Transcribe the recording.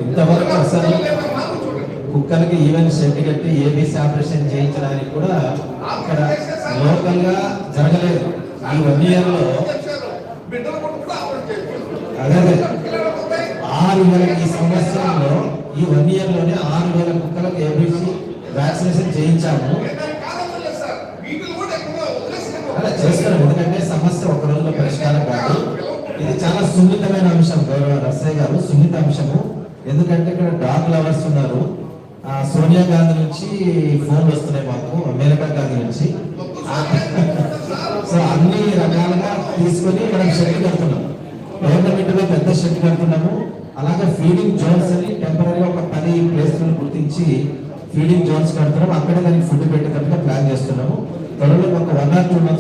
ఇంతవరకు అసలు కుక్కలకి ఈవెన్ షెడ్ కట్టి ఏబీసీ ఆపరేషన్ చేయించడానికి కూడా ఇక్కడ లోకల్ గా జరగలేదు. ఈ 1 year లో అదే 6,000 ఈ సంవత్సరంలో ఈ 1 year లోనే 6,000 కుక్కలకు ఏబీసీ వ్యాక్సినేషన్ చేయించాము. అలా చేస్తున్నాం, ఎందుకంటే సమస్య ఒక రోజులో పరిష్కారం కాదు. ఇది చాలా సున్నితమైన అంశం గౌరవ రసయ్య గారు, సున్నిత అంశము. ఎందుకంటే ఇక్కడ డాగ్ లవర్స్ ఉన్నారు. సోనియా గాంధీ నుంచి ఫోన్లు వస్తున్నాయి మాకు, మేనకా గాంధీ నుంచి. సో అన్ని రకాలుగా తీసుకొని మనం షెడ్ కడుతున్నాం. గవర్నమెంట్ లో పెద్ద షెడ్ కడుతున్నాము. అలాగే ఫీడింగ్ జోన్స్ అని టెంపరీగా ఒక 10 ప్లేస్లను గుర్తించి ఫీడింగ్ జోన్స్ కడుతున్నాం. అక్కడ దానికి ఫుడ్ పెట్టేటట్టుగా ప్లాన్ చేస్తున్నాము. త్వరలో ఒక 1 or 2 months